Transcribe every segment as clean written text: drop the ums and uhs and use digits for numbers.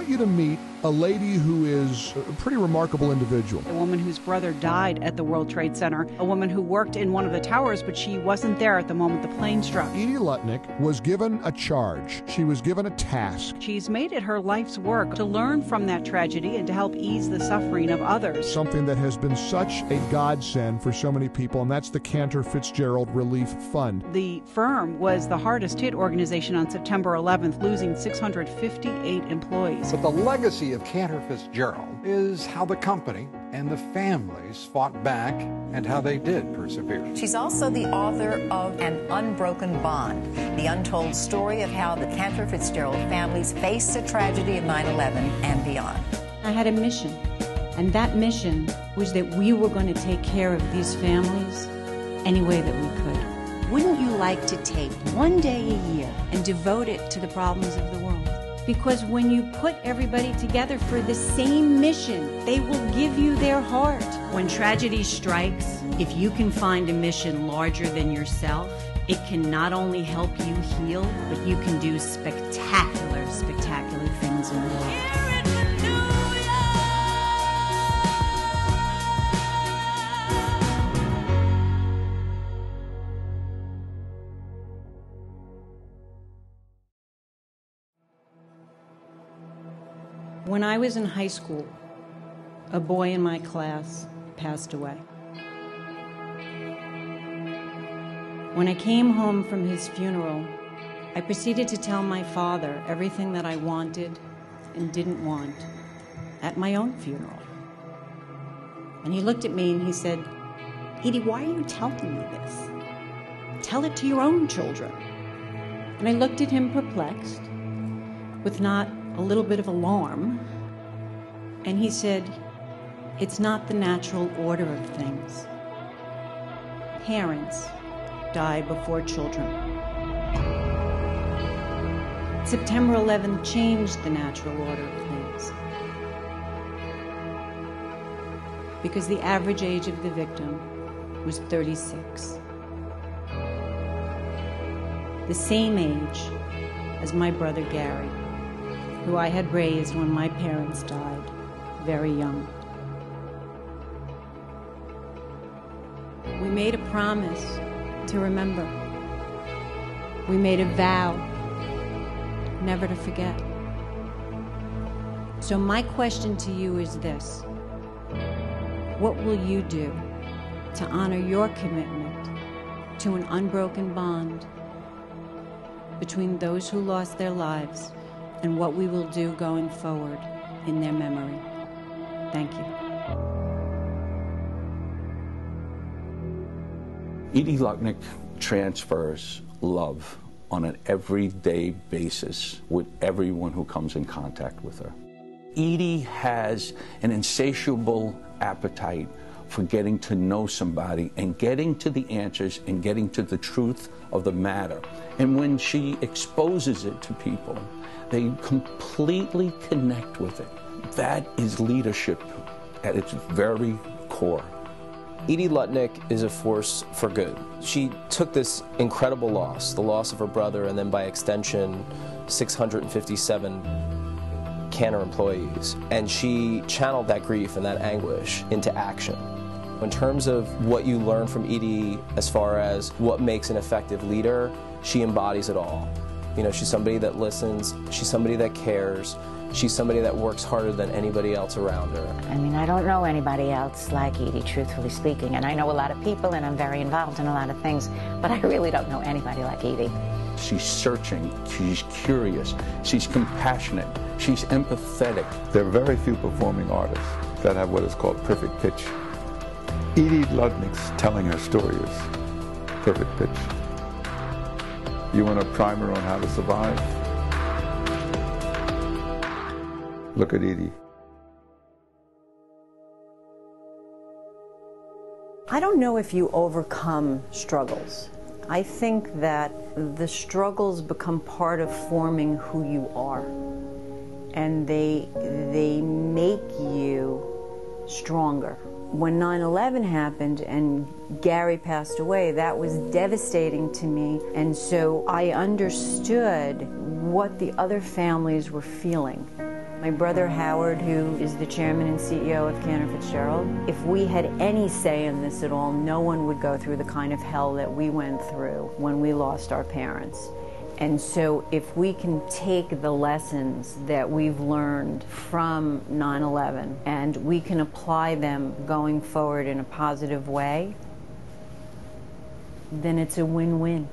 you to meet a lady who is a pretty remarkable individual. A woman whose brother died at the World Trade Center. A woman who worked in one of the towers, but she wasn't there at the moment the plane struck. Edie Lutnick was given a charge. She was given a task. She's made it her life's work to learn from that tragedy and to help ease the suffering of others. Something that has been such a godsend for so many people, and that's the Cantor Fitzgerald Relief Fund. The firm was the hardest hit organization on September 11th, losing 658 employees. But the legacy of Cantor Fitzgerald is how the company and the families fought back and how they did persevere. She's also the author of An Unbroken Bond, the untold story of how the Cantor Fitzgerald families faced the tragedy of 9/11 and beyond. I had a mission, and that mission was that we were going to take care of these families any way that we could. Wouldn't you like to take one day a year and devote it to the problems of the world? Because when you put everybody together for the same mission, they will give you their heart. When tragedy strikes, if you can find a mission larger than yourself, it can not only help you heal, but you can do spectacular, spectacular things in the world. When I was in high school, a boy in my class passed away. When I came home from his funeral, I proceeded to tell my father everything that I wanted and didn't want at my own funeral. And he looked at me and he said, "Edie, why are you telling me this? Tell it to your own children." And I looked at him perplexed, with not a little bit of alarm, and he said, "It's not the natural order of things. Parents die before children." September 11th changed the natural order of things, because the average age of the victim was 36. The same age as my brother Gary, who I had raised when my parents died very young. We made a promise to remember. We made a vow never to forget. So my question to you is this: what will you do to honor your commitment to an unbroken bond between those who lost their lives and what we will do going forward in their memory? Thank you. Edie Lutnick transfers love on an everyday basis with everyone who comes in contact with her. Edie has an insatiable appetite for getting to know somebody and getting to the answers and getting to the truth of the matter. And when she exposes it to people, they completely connect with it. That is leadership at its very core. Edie Lutnick is a force for good. She took this incredible loss, the loss of her brother, and then by extension, 657 Cantor employees, and she channeled that grief and that anguish into action. In terms of what you learn from Edie as far as what makes an effective leader, she embodies it all. You know, she's somebody that listens, she's somebody that cares, she's somebody that works harder than anybody else around her. I mean, I don't know anybody else like Edie, truthfully speaking, and I know a lot of people and I'm very involved in a lot of things, but I really don't know anybody like Edie. She's searching, she's curious, she's compassionate, she's empathetic. There are very few performing artists that have what is called perfect pitch. Edie Lutnick's telling her story is perfect pitch. You want a primer on how to survive? Look at Edie. I don't know if you overcome struggles. I think that the struggles become part of forming who you are, and they make you stronger. When 9/11 happened and Gary passed away, that was devastating to me, and so I understood what the other families were feeling. My brother Howard, who is the chairman and CEO of Cantor Fitzgerald, if we had any say in this at all, no one would go through the kind of hell that we went through when we lost our parents. And so if we can take the lessons that we've learned from 9/11 and we can apply them going forward in a positive way, then it's a win-win.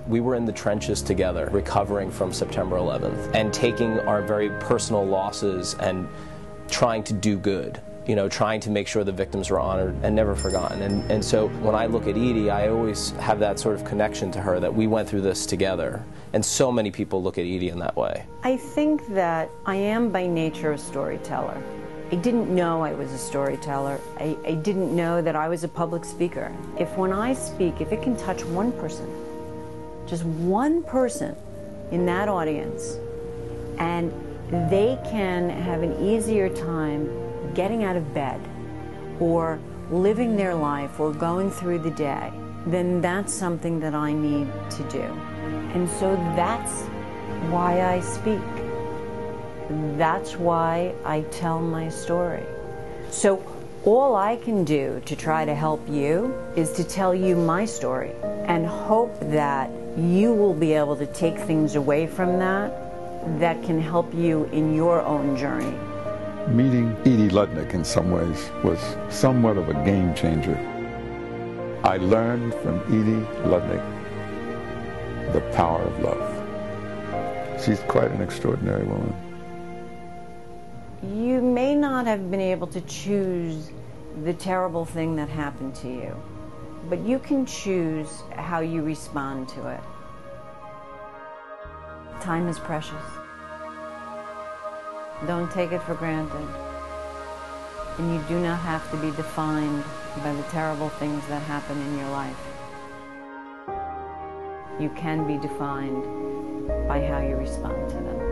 We were in the trenches together, recovering from September 11th, and taking our very personal losses and trying to do good, you know, trying to make sure the victims were honored and never forgotten. And so when I look at Edie, I always have that sort of connection to her, that we went through this together. And so many people look at Edie in that way. I think that I am by nature a storyteller. I didn't know I was a storyteller. I didn't know that I was a public speaker. If when I speak, if it can touch one person, just one person in that audience, and they can have an easier time getting out of bed or living their life or going through the day, then that's something that I need to do. And so that's why I speak. That's why I tell my story. So all I can do to try to help you is to tell you my story and hope that you will be able to take things away from that that can help you in your own journey. Meeting Edie Lutnick in some ways was somewhat of a game changer. I learned from Edie Lutnick the power of love. She's quite an extraordinary woman. You may not have been able to choose the terrible thing that happened to you, but you can choose how you respond to it. Time is precious. Don't take it for granted. And you do not have to be defined by the terrible things that happen in your life. You can be defined by how you respond to them.